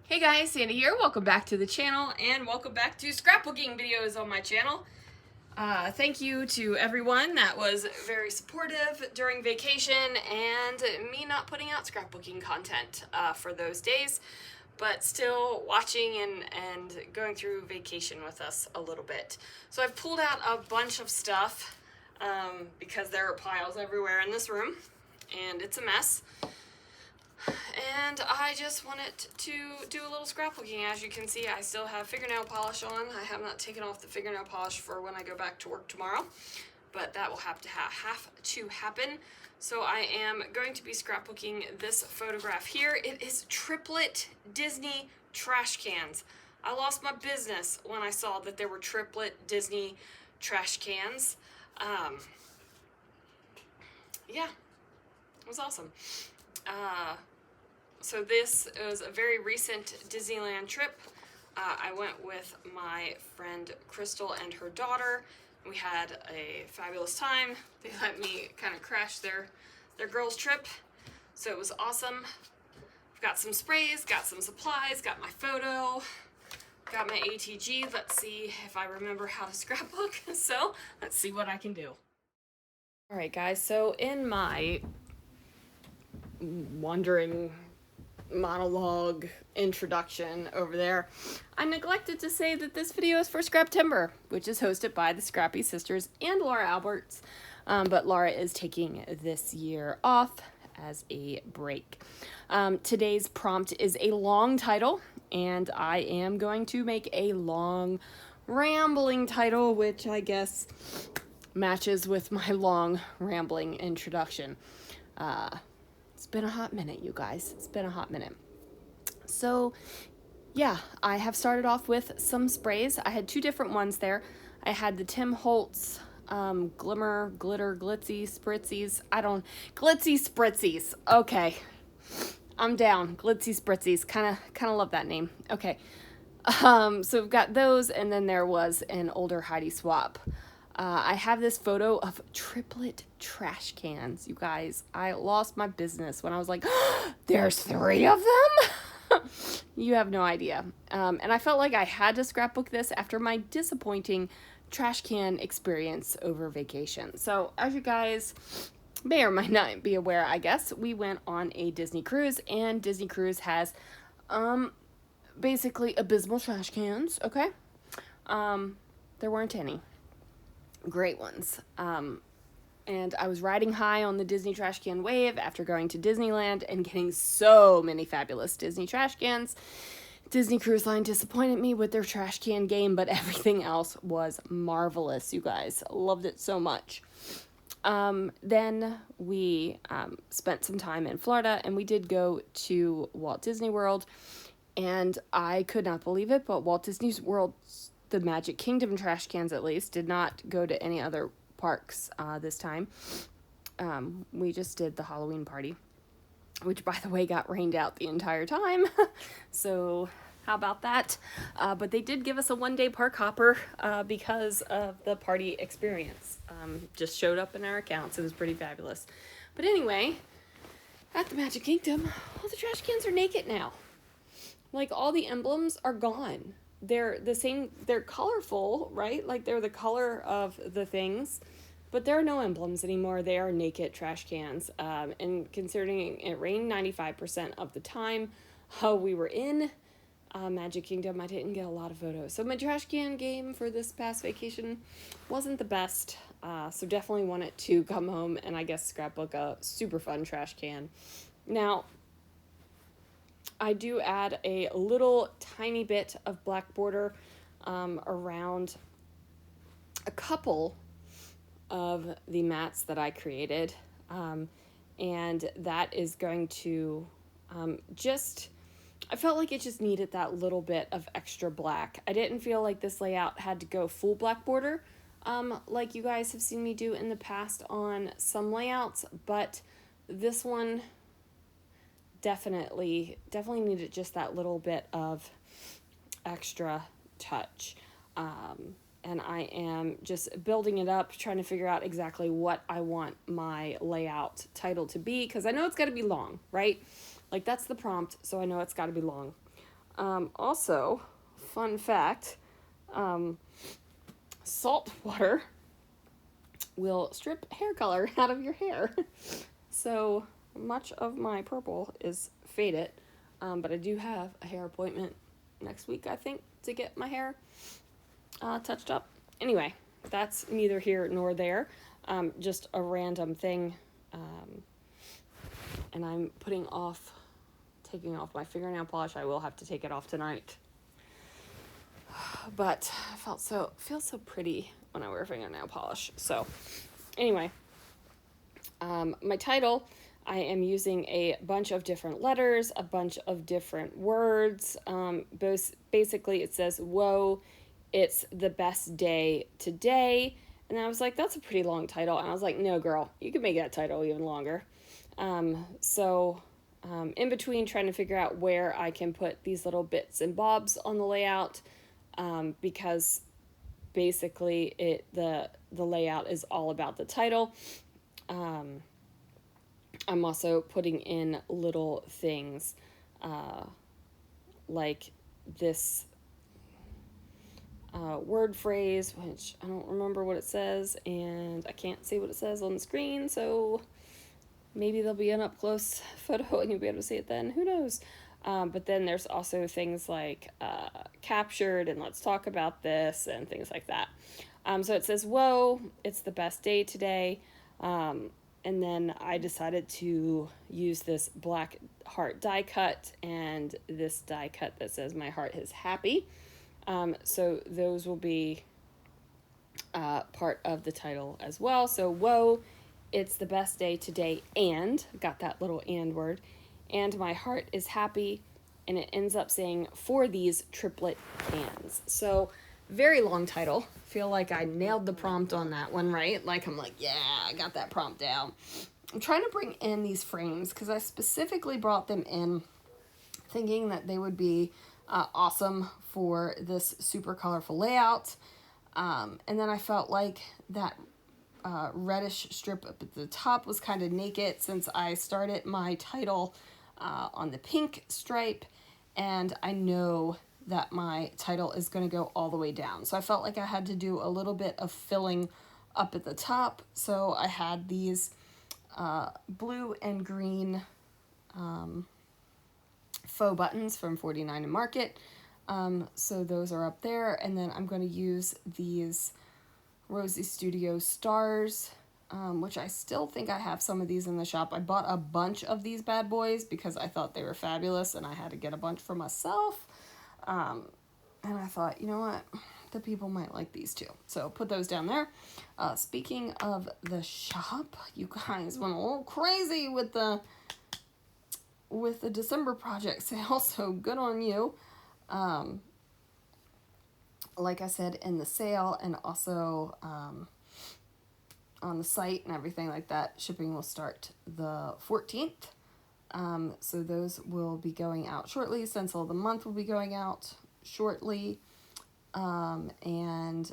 Hey guys, Sandy here. Welcome back to the channel and welcome back to scrapbooking videos on my channel. Thank you to everyone that was very supportive during vacation and me not putting out scrapbooking content for those days, but still watching and going through vacation with us a little bit. So I've pulled out a bunch of stuff because there are piles everywhere in this room and it's a mess. And I just wanted to do a little scrapbooking. As you can see, I still have fingernail polish on. I have not taken off the fingernail polish for when I go back to work tomorrow, but that will have to happen. So I am going to be scrapbooking this photograph here. It is triplet Disney trash cans. I lost my business when I saw that there were triplet Disney trash cans. Yeah, it was awesome. So this is a very recent Disneyland trip. I went with my friend Crystal and her daughter. We had a fabulous time. They let me kind of crash their girls' trip, so it was awesome. I've got some sprays, got some supplies, got my photo, got my ATG. Let's see if I remember how to scrapbook. So let's see what I can do. All right, guys, so in my wandering monologue introduction over there, I neglected to say that this video is for Scraptember, which is hosted by the Scrappy Sisters and Laura Alberts, but Laura is taking this year off as a break. Today's prompt is a long title, and I am going to make a long rambling title, which I guess matches with my long rambling introduction. It's been a hot minute, you guys. It's been a hot minute. So, yeah, I have started off with some sprays. I had two different ones there. I had the Tim Holtz Glitter Glitzy Spritzies. Glitzy Spritzies. Okay, I'm down. Glitzy Spritzies. Kind of love that name. Okay, so we've got those, and then there was an older Heidi Swap. I have this photo of triplet trash cans, you guys. I lost my business when I was like, oh, there's 3 of them? You have no idea. And I felt like I had to scrapbook this after my disappointing trash can experience over vacation. So as you guys may or might not be aware, I guess, we went on a Disney cruise, and Disney Cruise has basically abysmal trash cans, okay? There weren't any great ones. And I was riding high on the Disney trash can wave after going to Disneyland and getting so many fabulous Disney trash cans. Disney Cruise Line disappointed me with their trash can game, but everything else was marvelous, you guys. Loved it so much. Then we spent some time in Florida, and we did go to Walt Disney World, and I could not believe it, but Walt Disney World, the Magic Kingdom trash cans at least, did not go to any other parks this time. We just did the Halloween party, which, by the way, got rained out the entire time. So how about that? But they did give us a 1-day park hopper because of the party experience. Just showed up in our accounts. It was pretty fabulous. But anyway, at the Magic Kingdom, all the trash cans are naked now. Like, all the emblems are gone. They're the same, they're colorful, right? Like, they're the color of the things, but there are no emblems anymore. They are naked trash cans. And considering it rained 95% of the time we were in Magic Kingdom, I didn't get a lot of photos. So my trash can game for this past vacation wasn't the best. So definitely wanted to come home and I guess scrapbook a super fun trash can. Now, I do add a little tiny bit of black border around a couple of the mats that I created. And that is going to I felt like it just needed that little bit of extra black. I didn't feel like this layout had to go full black border like you guys have seen me do in the past on some layouts, but this one definitely needed just that little bit of extra touch. And I am just building it up, trying to figure out exactly what I want my layout title to be, because I know it's got to be long, right? Like, that's the prompt, so I know it's got to be long. Also, fun fact, salt water will strip hair color out of your hair. So much of my purple is faded, but I do have a hair appointment next week, I think, to get my hair touched up. Anyway, that's neither here nor there. Just a random thing. And I'm taking off my fingernail polish. I will have to take it off tonight. But I feel so pretty when I wear fingernail polish. So anyway, my title, I am using a bunch of different letters, a bunch of different words. Basically it says, whoa, it's the best day today. And I was like, that's a pretty long title. And I was like, no, girl, you can make that title even longer. In between trying to figure out where I can put these little bits and bobs on the layout, because basically the layout is all about the title. I'm also putting in little things, like this word phrase, which I don't remember what it says, and I can't see what it says on the screen, so maybe there'll be an up-close photo and you'll be able to see it then. Who knows? But then there's also things like captured and let's talk about this and things like that. So it says, whoa, it's the best day today. And then I decided to use this black heart die cut and this die cut that says my heart is happy. So those will be part of the title as well. So whoa, it's the best day today, and got that little and word, and my heart is happy, and it ends up saying for these triplet cans. So very long title. Feel like I nailed the prompt on that one, right? Like I'm like, yeah, I got that prompt down. I'm trying to bring in these frames because I specifically brought them in thinking that they would be awesome for this super colorful layout. And then I felt like that reddish strip up at the top was kind of naked since I started my title on the pink stripe, and I know that my title is going to go all the way down. So I felt like I had to do a little bit of filling up at the top. So I had these blue and green faux buttons from 49 and Market. So those are up there, and then I'm going to use these Rosie Studio stars, which I still think I have some of these in the shop. I bought a bunch of these bad boys because I thought they were fabulous and I had to get a bunch for myself. And I thought, you know what, the people might like these too. So put those down there. Speaking of the shop, you guys went a little crazy with the December project sale, so good on you. Like I said, in the sale and also on the site and everything like that, shipping will start the 14th. So those will be going out shortly. Stencil of the Month will be going out shortly. And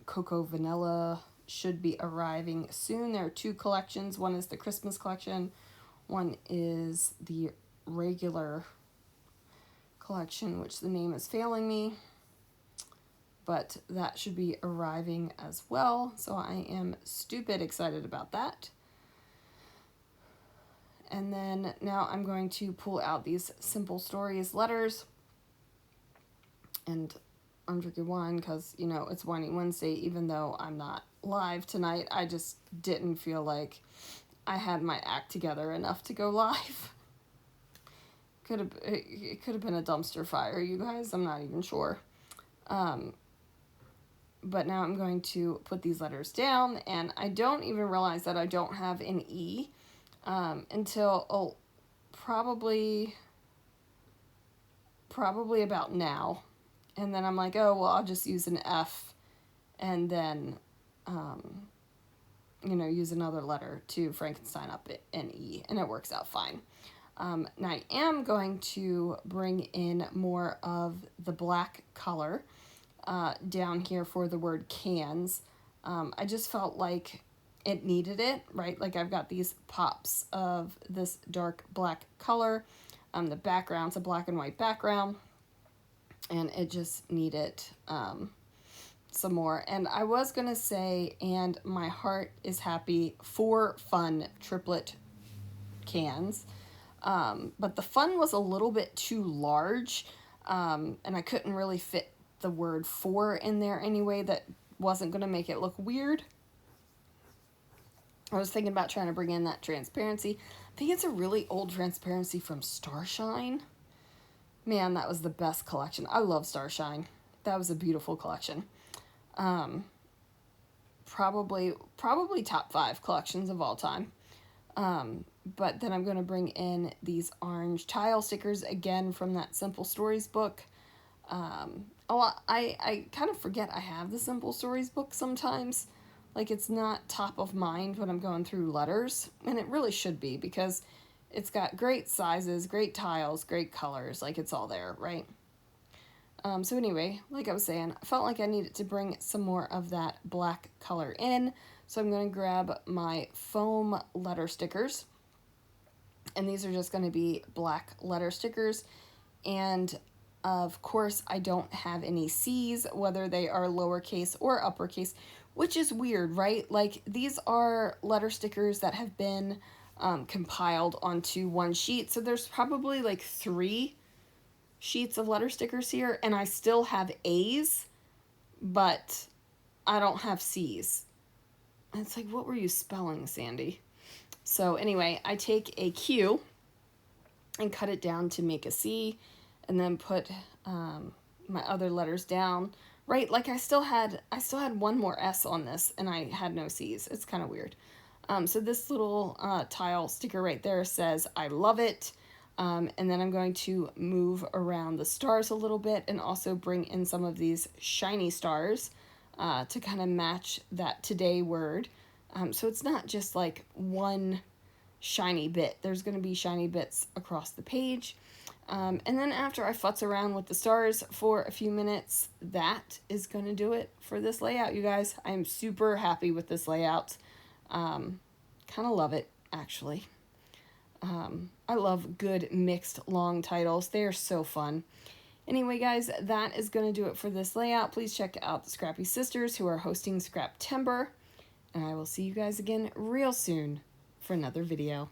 Cocoa Vanilla should be arriving soon. There are two collections. One is the Christmas collection. One is the regular collection, which the name is failing me. But that should be arriving as well. So I am stupid excited about that. And then now I'm going to pull out these Simple Stories letters. And I'm drinking wine because, you know, it's Winey Wednesday. Even though I'm not live tonight, I just didn't feel like I had my act together enough to go live. It could have been a dumpster fire, you guys. I'm not even sure. But now I'm going to put these letters down, and I don't even realize that I don't have an E until probably about now. And then I'm like, oh, well, I'll just use an F and then, use another letter to Frankenstein up an E, and it works out fine. Now I am going to bring in more of the black color down here for the word cans. I just felt like it needed it, right? Like I've got these pops of this dark black color. The background's a black and white background, and it just needed some more. And I was gonna say, and my heart is happy, 4 fun triplet cans. But the fun was a little bit too large, and I couldn't really fit the word for in there anyway. That wasn't going to make it look weird. I was thinking about trying to bring in that transparency. I think it's a really old transparency from Starshine. Man, that was the best collection. I love Starshine. That was a beautiful collection. Probably top 5 collections of all time. But then I'm going to bring in these orange tile stickers again from that Simple Stories book. I kind of forget I have the Simple Stories book sometimes. Like, it's not top of mind when I'm going through letters, and it really should be, because it's got great sizes, great tiles, great colors. Like, it's all there, right? So anyway, like I was saying, I felt like I needed to bring some more of that black color in. So I'm going to grab my foam letter stickers. And these are just going to be black letter stickers. And of course, I don't have any C's, whether they are lowercase or uppercase, which is weird, right? Like, these are letter stickers that have been compiled onto one sheet. So there's probably like 3 sheets of letter stickers here, and I still have A's, but I don't have C's. And it's like, what were you spelling, Sandy? So anyway, I take a Q and cut it down to make a C, and then put my other letters down. Right, like I still had one more S on this, and I had no C's. It's kind of weird. So this little tile sticker right there says, I love it. And then I'm going to move around the stars a little bit and also bring in some of these shiny stars to kind of match that today word. So it's not just like one shiny bit. There's going to be shiny bits across the page. And then after I futz around with the stars for a few minutes, that is going to do it for this layout, you guys. I am super happy with this layout. Kind of love it, actually. I love good mixed long titles. They are so fun. Anyway, guys, that is going to do it for this layout. Please check out the Scrappy Sisters, who are hosting Scraptember. And I will see you guys again real soon for another video.